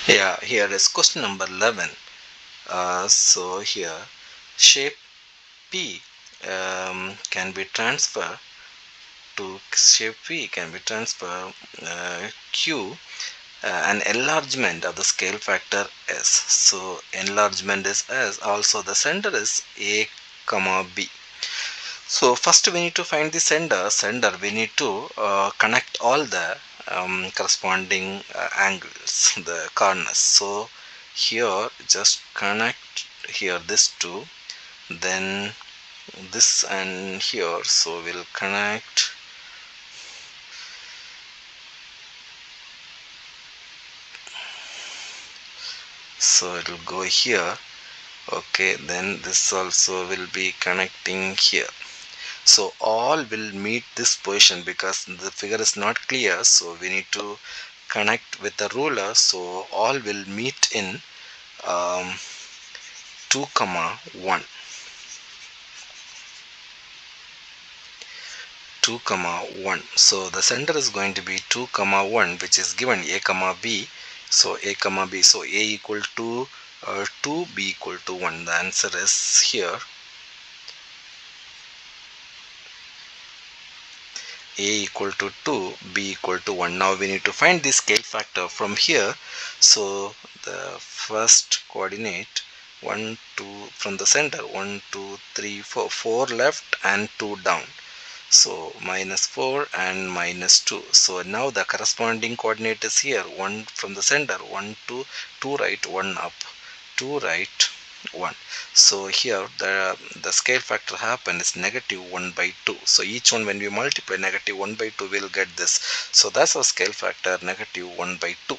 Yeah, here is question number 11. So here shape P can be transferred to shape P can be transferred Q an enlargement of the scale factor S. So enlargement is S. Also the center is A comma B. So first we need to find the sender we need to connect all the corresponding angles, the corners. So here just connect here this two, then this and here, so we'll connect so it will go here. Okay, then this also will be connecting here. So all will meet this position because the figure is not clear, so we need to connect with the ruler. So all will meet in um, 2 comma 1, 2 comma 1. So the center is going to be 2 comma 1, which is given A comma B. So A comma B, so A equal to 2, B equal to 1. The answer is here A equal to 2, B equal to 1. Now we need to find the scale factor from here. So the first coordinate 1 2 from the center, 1 2 3 4, 4 left and 2 down. So minus 4 and minus 2. So now the corresponding coordinate is here, 1 from the center, 1 2, 2 right, 1 up, 2 right, 1. So here the scale factor happen is negative 1 by 2. So each one when we multiply negative 1 by 2 we'll get this. So that's our scale factor, negative 1 by 2.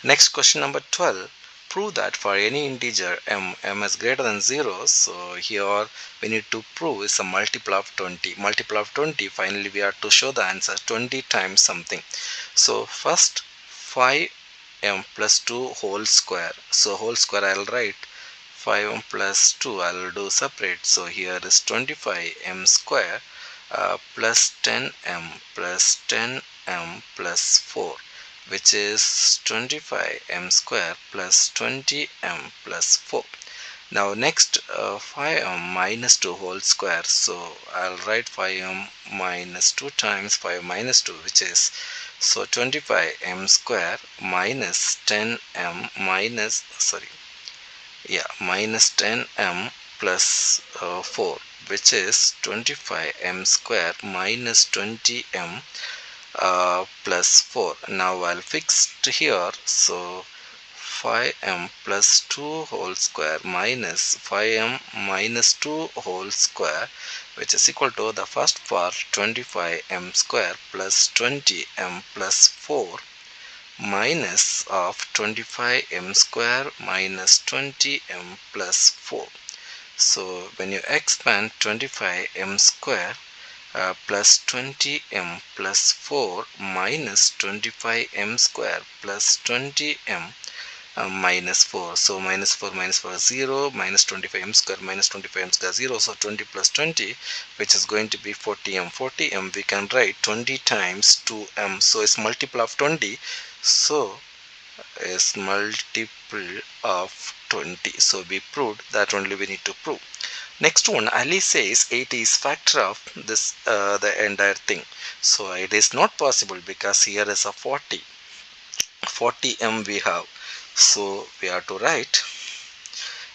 Next, question number 12. Prove that for any integer m is greater than 0. So here we need to prove is a multiple of 20. Multiple of 20, finally we have to show the answer 20 times something. So first 5m plus 2 whole square. So whole square I'll write 5m plus 2 I'll do separate. So here is 25m square plus 10m plus 10m plus 4, which is 25m square plus 20m plus 4. Now next 5m minus 2 whole square. So I'll write 5m minus 2 times 5 minus 2, which is so 25m square minus 10m minus minus 10m plus 4, which is 25m square minus 20m plus 4. Now I'll fix to here. So 5m plus 2 whole square minus 5m minus 2 whole square, which is equal to the first part 25m square plus 20m plus 4 minus of 25m square minus 20m plus 4. So when you expand 25m square plus 20m plus 4 minus 25m square plus 20m minus 4. So minus 4 minus 4 is 0, minus 25m square minus 25m square 0. So 20 plus 20, which is going to be 40m. 40m we can write 20 times 2m. So it's multiple of 20. So is multiple of 20. So we proved that only we need to prove. Next one, Ali says 80 is factor of this the entire thing. So it is not possible because here is a 40m we have. So we have to write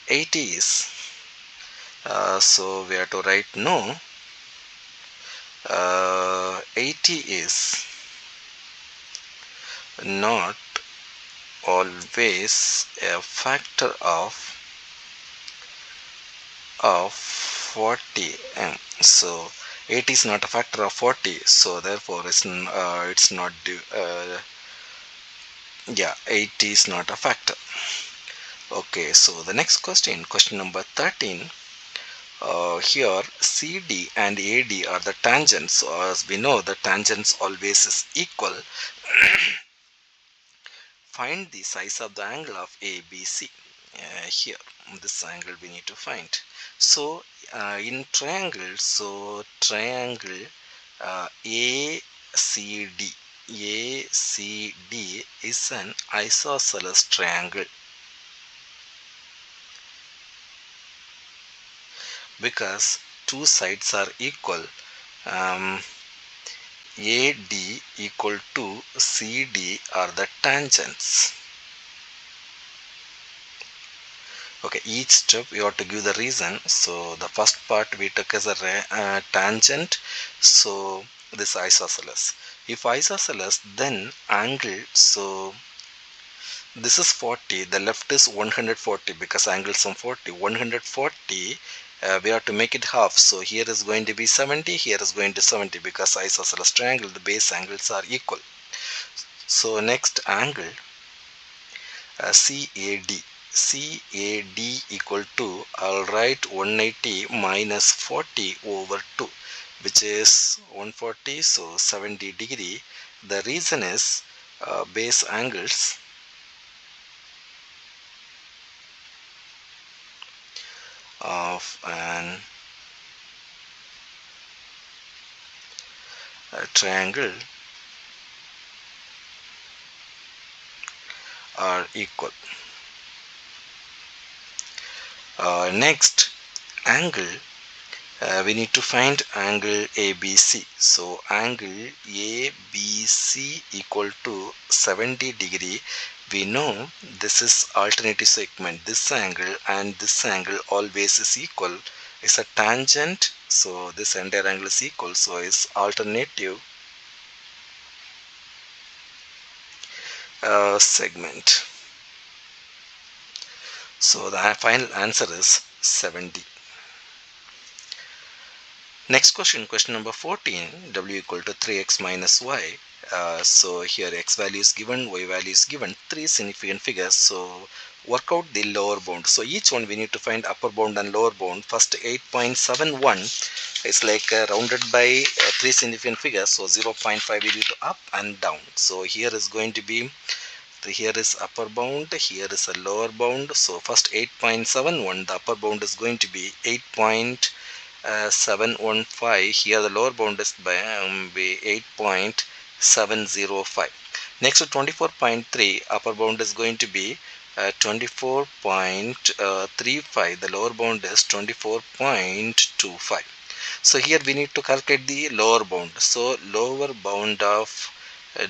80 is so we have to write no 80 is not always a factor of 40m. So 80 is not a factor of 40, so therefore it's not yeah, 80 is not a factor. Okay, so the next question, question number 13. Here CD and AD are the tangents. So as we know, the tangents always is equal. Find the size of the angle of ABC. Here this angle we need to find. So in triangle, so triangle ACD, ACD is an isosceles triangle because two sides are equal. AD equal to CD are the tangents. Okay, each step you have to give the reason. So the first part we took as a tangent. So this isosceles. If isosceles, then angle. So this is 40. The left is 140 because angle sum 40. 140. We have to make it half. So here is going to be 70. Here is going to 70 because isosceles triangle. The base angles are equal. So next angle. CAD. CAD equal to, I'll write 180 minus 40 over 2, which is 140, so 70 degree. The reason is base angles of an triangle are equal. Next angle, we need to find angle ABC. So angle ABC equal to 70 degree. We know this is alternative segment. This angle and this angle always is equal. It's a tangent. So this entire angle is equal. So it's alternative segment. So the final answer is 70. Next question, question number 14, w equal to 3x minus y. So here x value is given, y value is given, three significant figures. So work out the lower bound. So each one we need to find upper bound and lower bound. First 8.71 is like rounded by three significant figures. So 0.5 we need to up and down. So here is going to be, here is upper bound, here is a lower bound. So first 8.71, the upper bound is going to be 8.715. Here the lower bound is by 8.705. Next to 24.3, upper bound is going to be 24.35. The lower bound is 24.25. So here we need to calculate the lower bound. So lower bound of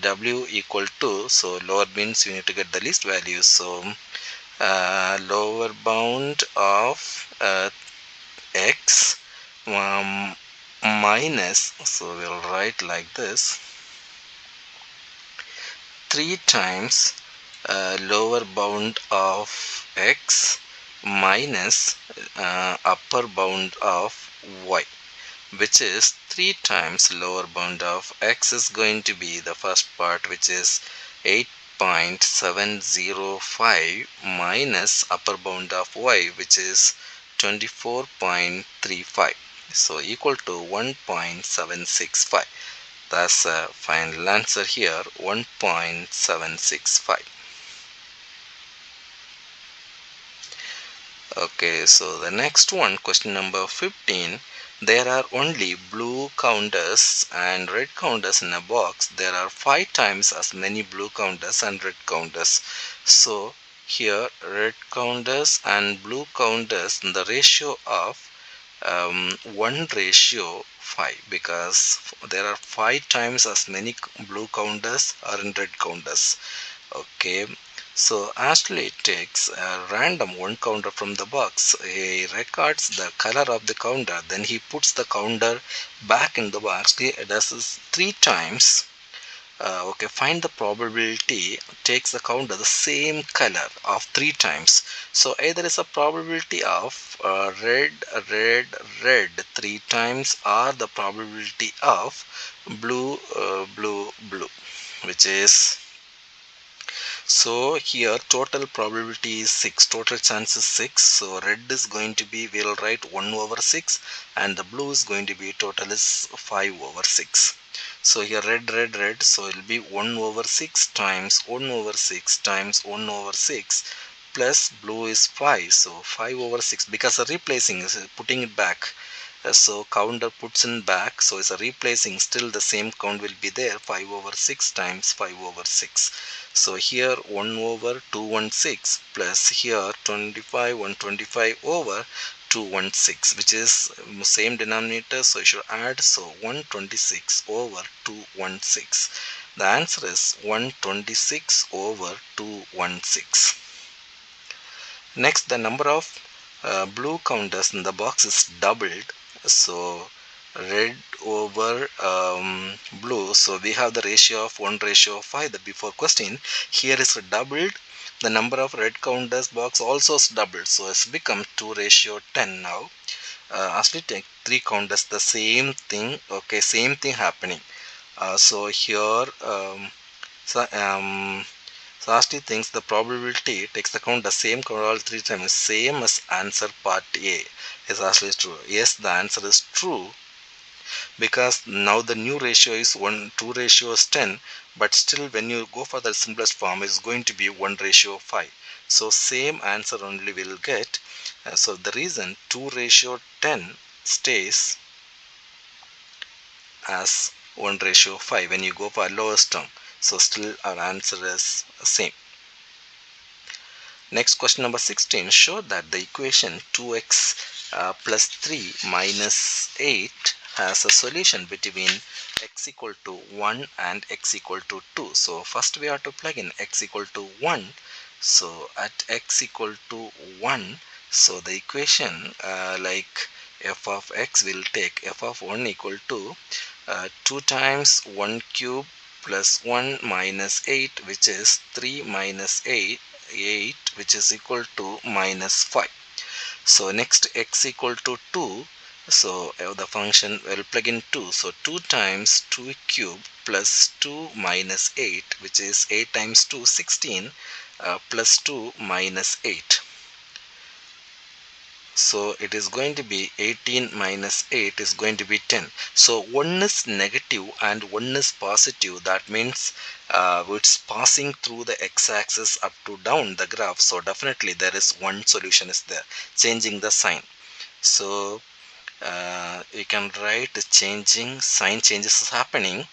w equal to, so lower means you need to get the least value. So lower bound of x minus, so we'll write like this, 3 times lower bound of x minus upper bound of y, which is 3 times lower bound of x is going to be the first part, which is 8.705 minus upper bound of y, which is 24.35. So equal to 1.765. That's a final answer here, 1.765. Okay, so the next one, question number 15. There are only blue counters and red counters in a box. There are 5 times as many blue counters and red counters. So here red counters and blue counters, the ratio of 1:5, because there are 5 times as many blue counters or in red counters. Okay, so Ashley takes a random one counter from the box. He records the color of the counter, then he puts the counter back in the box. He does this 3 times. Okay, find the probability takes the counter the same color of 3 times. So either is a probability of red, red, red 3 times, or the probability of blue, blue, blue, which is, so here total probability is 6, total chance is 6. So red is going to be, we'll write 1/6, and the blue is going to be, total is 5/6. So here red, red, red, so it will be 1/6 times 1/6 times 1/6 plus blue is 5, so 5/6, because replacing is putting it back. So counter puts in back, so it's a replacing, still the same count will be there, 5 over 6 times 5 over 6. So here 1 over 216 plus here 25 125 over 216, which is same denominator, so you should add, so 126 over 216. The answer is 126 over 216. Next, the number of blue counters in the box is doubled. So red over blue, so we have the ratio of 1:5. The before question here is doubled. The number of red counters box also is doubled, so it's become 2:10 now. As we take 3 counters, the same thing, okay, same thing happening. So here so so Asti thinks the probability takes the count the same count all 3 times, same as answer part A. Is actually true. Yes, the answer is true, because now the new ratio is 2 ratio is 10, but still when you go for the simplest form it's going to be 1:5. So same answer only will get. So the reason 2:10 stays as 1:5 when you go for lowest term. So still our answer is same. Next, question number 16. Show that the equation 2x plus 3 minus 8 has a solution between x equal to 1 and x equal to 2. So first we have to plug in x equal to 1. So at x equal to 1, so the equation like f of x will take f of 1 equal to 2 times 1 cube plus 1 minus 8, which is 3 minus 8 which is equal to minus 5. So next x equal to 2, so the function will plug in 2, so 2 times 2 cube plus 2 minus 8, which is 8 times 2 16 plus 2 minus 8. So it is going to be 18 minus 8 is going to be 10. So one is negative and one is positive. That means it's passing through the x-axis up to down the graph. So definitely there is one solution is there. Changing the sign. So you can write changing sign changes is happening.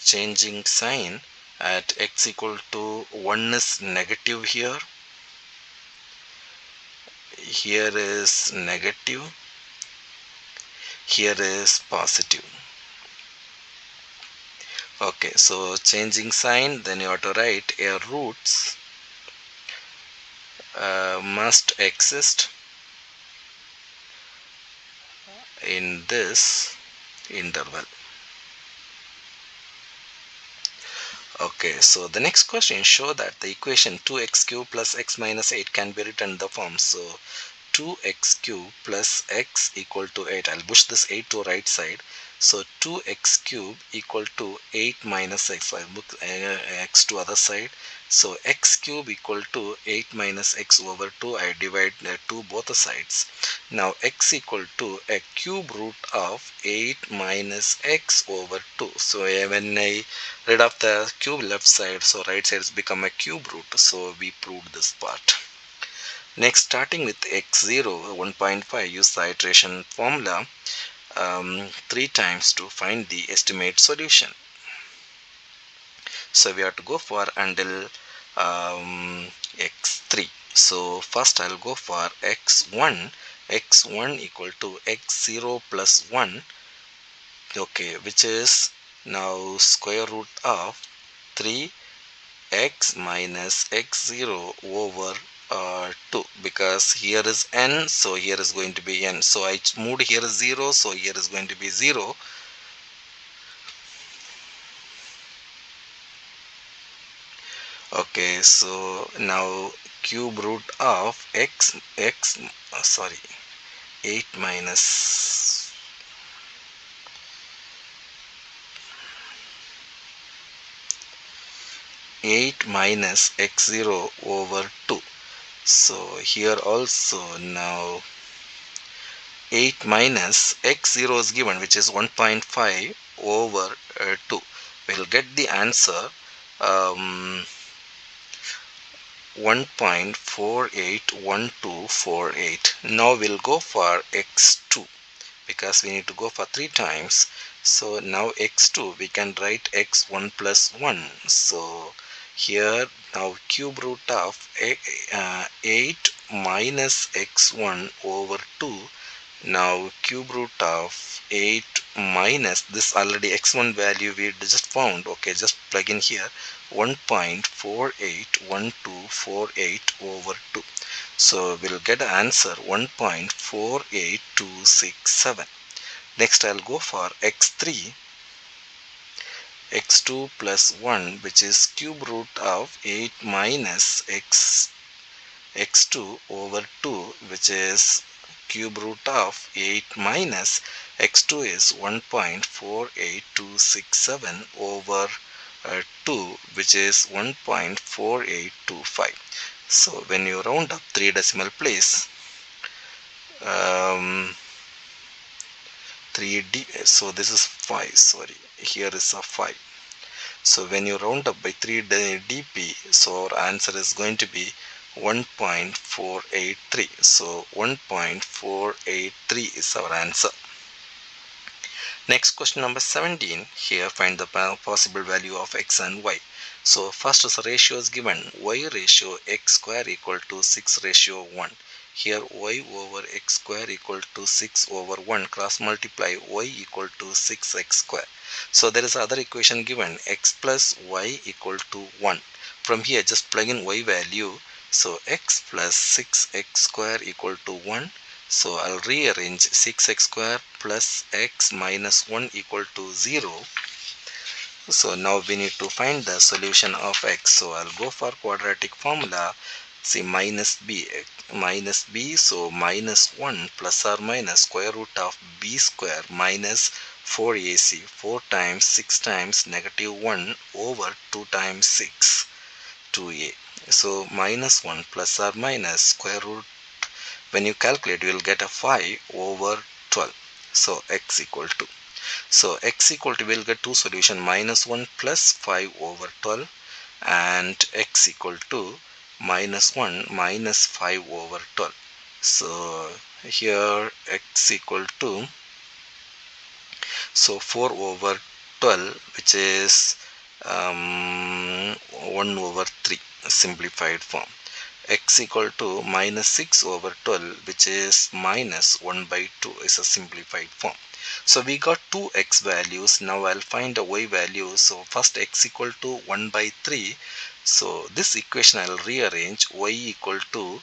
Changing sign at x equal to 1 is negative here. Here is negative, here is positive. Okay, so changing sign, then you have to write a roots must exist in this interval. Okay, so the next question, show that the equation 2x cube plus x minus 8 can be written in the form. So 2x cube plus x equal to 8. I'll push this 8 to right side. So 2x cube equal to 8 minus x. I'll put x to other side. So x cube equal to 8 minus x over 2. I divide 2 both the sides. Now x equal to a cube root of 8 minus x over 2. So when I read off the cube left side, so right side has become a cube root. So we proved this part. Next, starting with x0 1.5, use the iteration formula 3 times to find the estimate solution. So we have to go for until x3. So first I'll go for x1. x1 equal to x0 plus 1, okay, which is now square root of 3x minus x0 over 2, because here is n, so here is going to be n. So I moved here 0, so here is going to be 0. Okay, so now cube root of 8 minus 8 minus x0 over 2. So here also now 8 minus x0 is given, which is 1.5 over 2. We'll get the answer 1.481248. Now we'll go for x2 because we need to go for 3 times. So now x2 we can write x1 plus 1. So here now cube root of 8 minus x1 over 2. Now cube root of 8 minus this already x1 value we just found. Okay, just plug in here 1.481248 over 2. So we'll get an answer 1.48267. Next I'll go for x3, x2 plus 1, which is cube root of 8 minus x2 over 2, which is cube root of 8 minus x2 is 1.48267 over 2, which is 1.4825. So when you round up 3 decimal place, 3d, so this is 5, sorry, here is a 5. So when you round up by 3 dp, so our answer is going to be 1.483. so 1.483 is our answer. Next question number 17. Here find the possible value of x and y. So first is a ratio is given, y ratio x square equal to 6 ratio 1. Here y over x square equal to 6 over 1, cross multiply y equal to 6x square. So there is other equation given, x plus y equal to 1. From here just plug in y value. So x plus 6x square equal to 1. So I'll rearrange 6x square plus x minus 1 equal to 0. So now we need to find the solution of x. So I'll go for quadratic formula. See minus b, so minus 1 plus or minus square root of b square minus 4ac, 4 times 6 times negative 1 over 2 times 6, 2a. So minus 1 plus or minus square root, when you calculate you will get a 5 over 12. So x equal to, so x equal to, we'll get two solution, minus 1 plus 5 over 12 and x equal to minus 1 minus 5 over 12. So here x equal to, so 4 over 12, which is 1 over 3 simplified form. X equal to minus 6 over 12, which is minus 1 by 2 is a simplified form. So we got two x values. Now I'll find a y value. So first x equal to 1 by 3. So this equation I'll rearrange, y equal to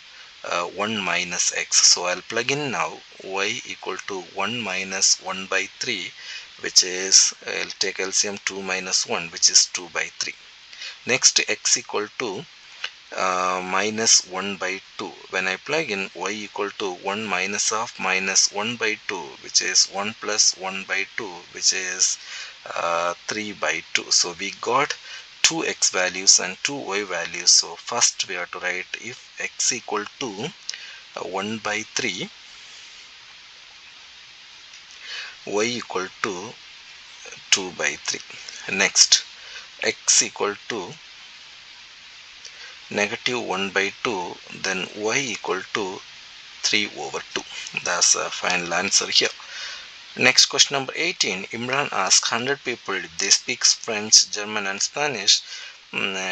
1 minus x. So I'll plug in now y equal to 1 minus 1 by 3, which is, I'll take LCM 2 minus 1, which is 2 by 3. Next x equal to minus 1 by 2. When I plug in y equal to 1 minus of minus 1 by 2, which is 1 plus 1 by 2, which is 3 by 2. So we got two x values and two y values. So first we have to write, if x equal to 1 by 3, y equal to 2 by 3. Next x equal to negative 1 by 2, then y equal to 3 over 2. That's the final answer here. Next question number 18. Imran asks 100 people if they speak French, German and Spanish.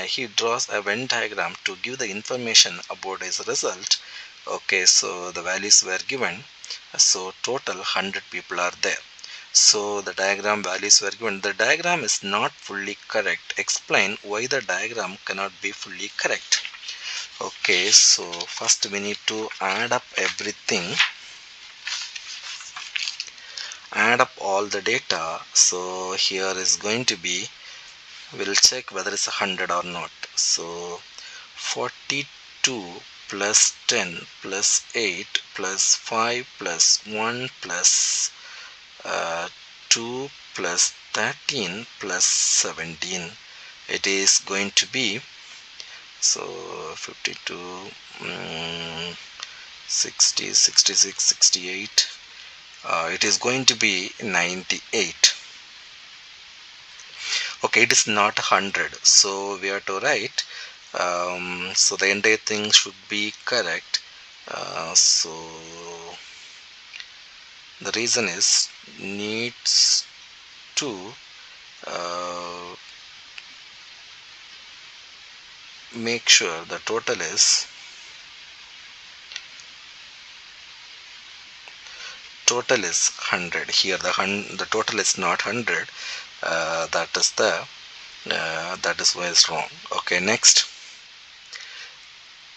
He draws a Venn diagram to give the information about his result. Okay, so the values were given. So total 100 people are there. So the diagram values were given. The diagram is not fully correct. Explain why the diagram cannot be fully correct. Okay, so first we need to add up everything. Add up all the data. So here is going to be, we'll check whether it's 100 or not. So 42 plus 10 plus 8 plus 5 plus 1 plus 2 plus 13 plus 17. It is going to be, so 52, 60, 66, 68. It is going to be 98. Okay, it is not 100. So we have to write So the entire thing should be correct. So the reason is needs to make sure the total is 100. Here the total is not 100. That is why it's wrong. Okay, next.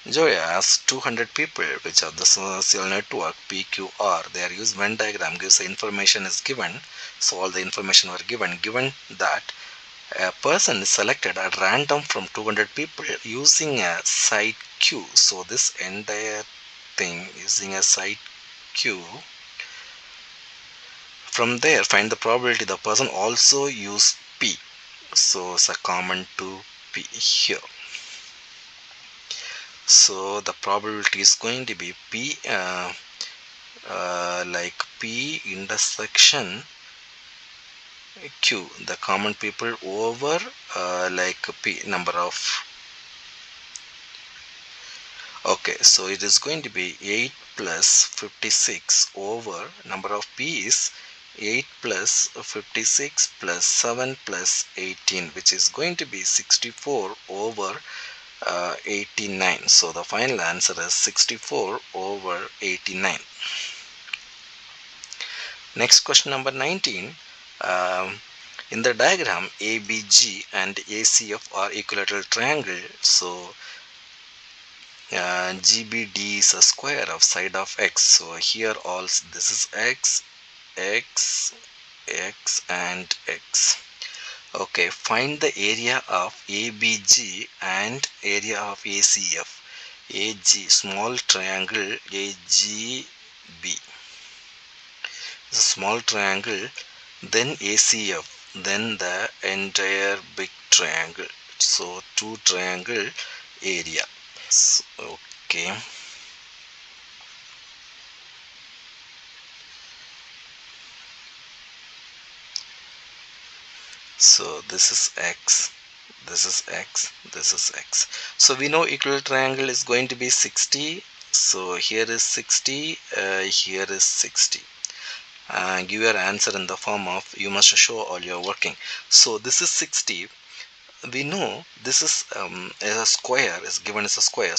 Joy asks 200 people which are the social network PQR. Their use Venn diagram gives the information is given. So all the information were given that a person is selected at random from 200 people using a site Q. So this entire thing using a site Q. From there find the probability the person also use P. So it's a common to P here. So the probability is going to be P like P intersection Q, the common people over like P number of. Okay, so it is going to be 8 plus 56 over number of P is 8 plus 56 plus 7 plus 18, which is going to be 64 over 89. So the final answer is 64 over 89. Next question number 19. In the diagram ABG and ACF are equilateral triangle. So GBD is a square of side of x. So here all this is x, x, x and x. Okay, find the area of ABG and area of ACF. AG, small triangle AGB is a small triangle, then ACF, then the entire big triangle. So two triangle area. Okay. So this is x, this is x, this is x. So we know equilateral triangle is going to be 60. So here is 60, here is 60. Give your answer in the form of you must show all your working. So this is 60. We know this is a square is given as a square.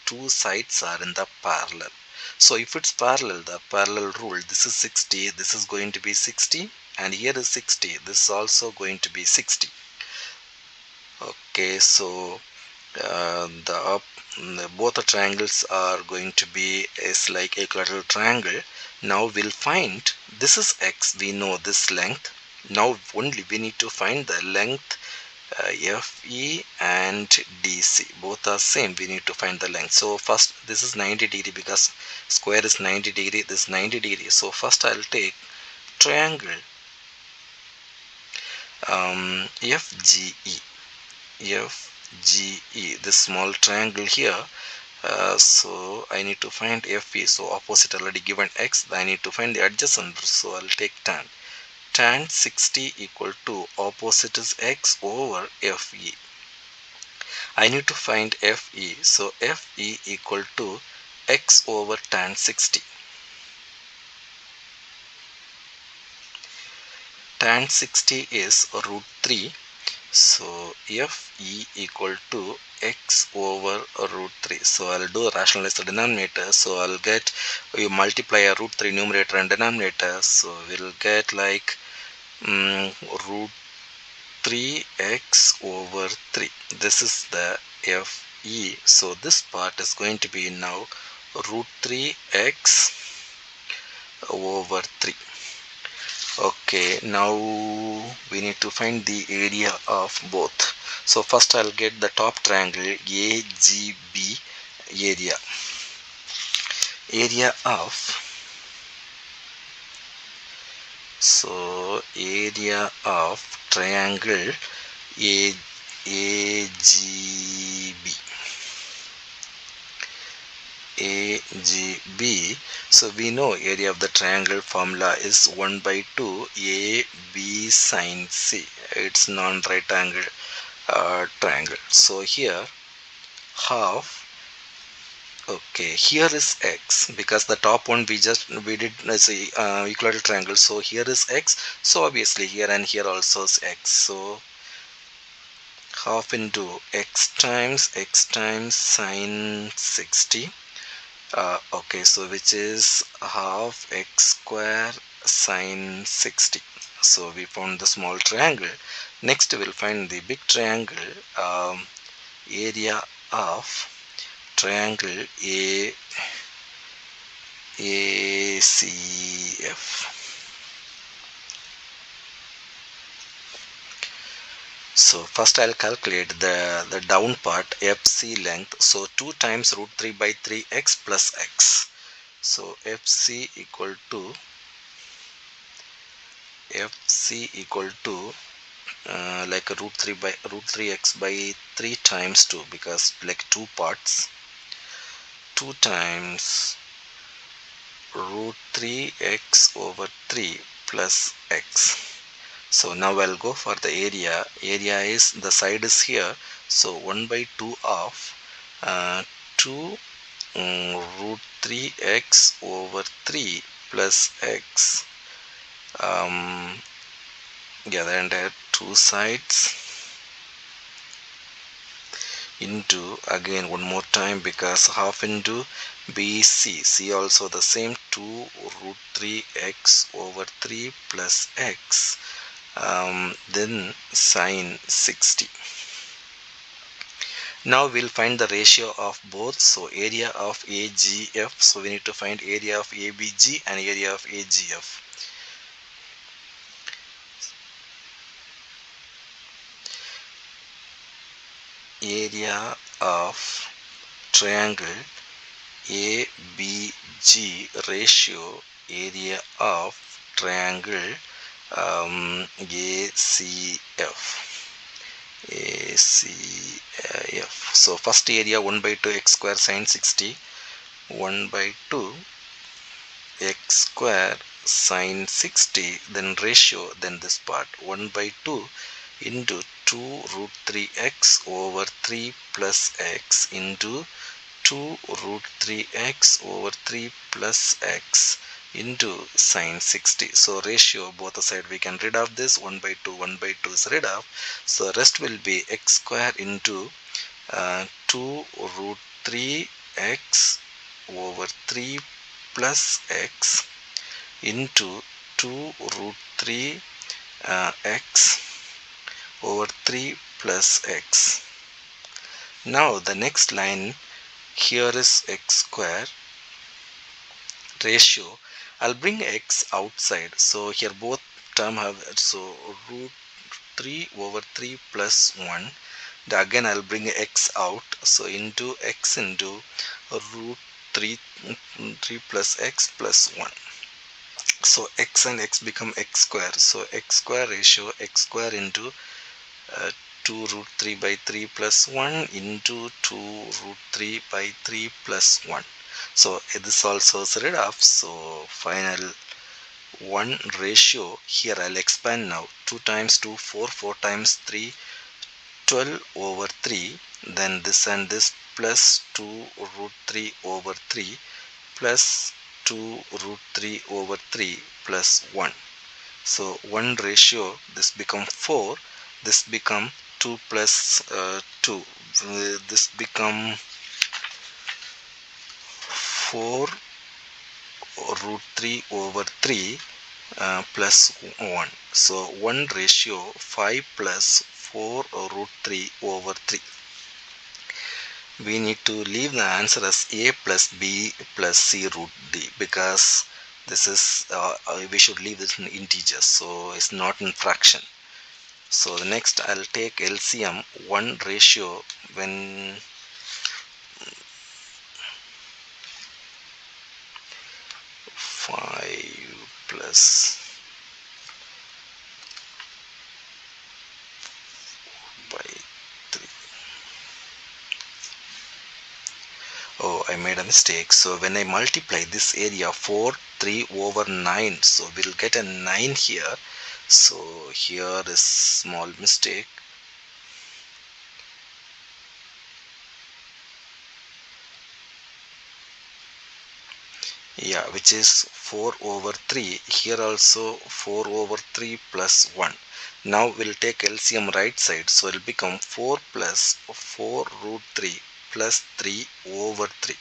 Two sides are in the parallel. So if it's parallel, the parallel rule, this is 60, this is going to be 60, and here is 60, this is also going to be 60. Okay, so both the triangles are going to be is like equilateral triangle. Now we'll find this is x, we know this length. Now only we need to find the length FE and DC, both are same, we need to find the length. So first this is 90 degree because square is 90 degree, this is 90 degree. So first I'll take triangle FGE, this small triangle here. So I need to find FE. So opposite already given x, I need to find the adjacent. So I'll take tan 60 equal to opposite is x over FE. I need to find FE. So FE equal to x over tan 60. Tan 60 is root 3. So FE equal to x over root 3. So I'll do rationalize the denominator. So I'll get, you multiply a root 3 numerator and denominator. So we'll get like root 3x over 3. This is the FE. So this part is going to be now root 3x over 3. Okay, now we need to find the area of both. So first I'll get the top triangle AGB area. Area of, so area of triangle AGB. So we know area of the triangle formula is 1 by 2 AB sine C. It's non-right angle triangle. So here half. Okay, here is x because the top one we did as a equilateral triangle, so here is x, so obviously here and here also is x, so half into x times sine 60. Okay, so which is half x square sine 60. So we found the small triangle. Next we'll find the big triangle. Area of triangle ACF. So first I'll calculate the down part FC length. So 2 times root 3 by 3x plus x. So FC equal to like a root 3x by 3 times 2, because like two parts, 2 times root 3x over 3 plus x. So now I'll go for the area. Area is, the side is here, so 1 by 2 of 2 root 3x over 3 plus x. Yeah, the entire two sides into, again one more time because half into BC, C also the same, 2 root 3x over 3 plus x, then sine 60. Now we'll find the ratio of both. So area of AGF, so we need to find area of ABG and area of AGF. Area of triangle ABG ratio area of triangle ACF. So first area 1 by 2 x square sine 60, 1 by 2 x square sine 60, then ratio, then this part 1 by 2 into 2 root 3x over 3 plus x into 2 root 3x over 3 plus x into sine 60. So ratio, both the side we can rid of this, 1 by 2 is rid of. So rest will be x square into 2 root 3x over 3 plus x into 2 root 3 x over 3 plus x. Now the next line here is x square ratio. I'll bring x outside, so here both term have, so root 3 over 3 plus 1. Again I'll bring x out, so into x into root 3 plus x plus 1. So x and x become x square, so x square ratio x square into 2 root 3 by 3 plus 1 into 2 root 3 by 3 plus 1. So this also is rid of. So final 1 ratio, here I'll expand now, 2 times 2 4, 4 times 3 12 over 3, then this and this plus 2 root 3 over 3 plus 2 root 3 over 3 plus 1. So 1 ratio, this become 4, this become 2 plus 2, this become 4 root 3 over 3 plus 1. So 1 ratio 5 plus 4 root 3 over 3. We need to leave the answer as a plus b plus c root d, because this is we should leave this in integers, so it's not in fraction. So the next I'll take LCM. 1 ratio, when 5 plus by 3. Oh, I made a mistake. So when I multiply this area 4 3 over 9, so we'll get a 9 here. So here is small mistake. Yeah, which is 4 over 3. Here also 4 over 3 plus 1. Now we'll take LCM right side. So it will become 4 plus 4 root 3 plus 3 over 3.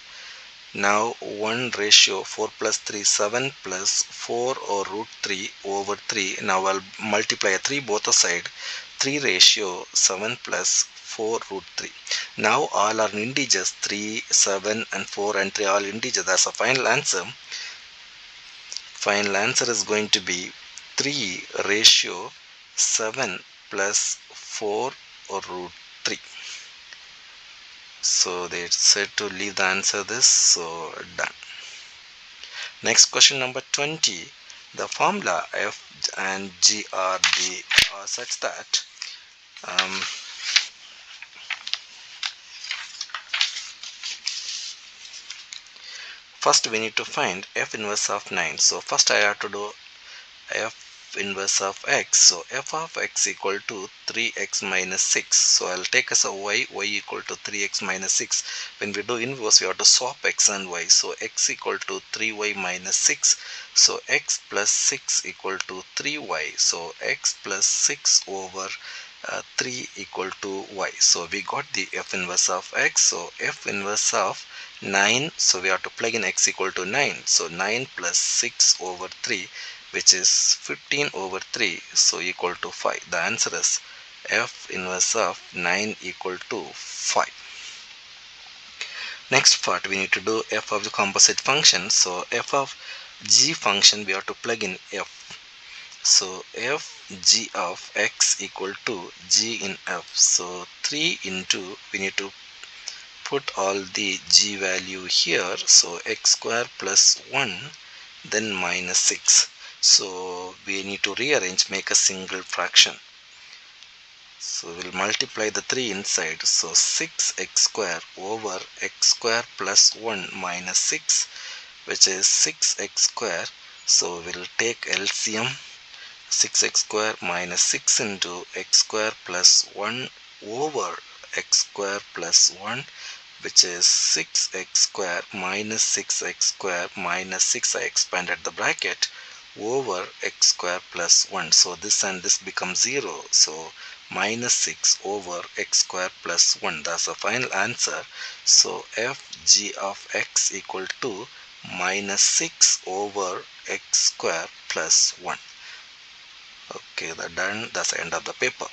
Now 1 ratio 4 plus 3 7 plus 4 or root 3 over 3. Now I'll multiply 3 both the side. 3 ratio 7 plus 4 root 3. Now all are integers, 3, 7 and 4 and 3 all integers. That's a final answer. Final answer is going to be 3 ratio 7 plus 4 or root 3. So they said to leave the answer this, so done. Next question number 20. The formula F and G are such that first we need to find F inverse of 9. So first I have to do F inverse of x. So f of x equal to 3x minus 6. So I'll take as a y equal to 3x minus 6. When we do inverse, we have to swap x and y. So x equal to 3y minus 6. So x plus 6 equal to 3y. So x plus 6 over 3 equal to y. So we got the f inverse of x. So f inverse of 9. So we have to plug in x equal to 9. So 9 plus 6 over 3, which is 15 over 3, so equal to 5. The answer is f inverse of 9 equal to 5. Next part, we need to do f of the composite function. So f of g function, we have to plug in f. So f g of x equal to g in f. So 3 into, we need to put all the g value here. So x square plus 1, then minus 6. So we need to rearrange, make a single fraction. So we'll multiply the 3 inside. So 6x square over x square plus 1 minus 6, which is 6x square. So we'll take LCM. 6x square minus 6 into x square plus 1 over x square plus 1, which is 6x square minus 6x square minus 6. I expanded the bracket over x square plus 1. So this and this becomes 0. So minus 6 over x square plus 1. That's the final answer. So f g of x equal to minus 6 over x square plus 1. Okay, that's done. That's the end of the paper.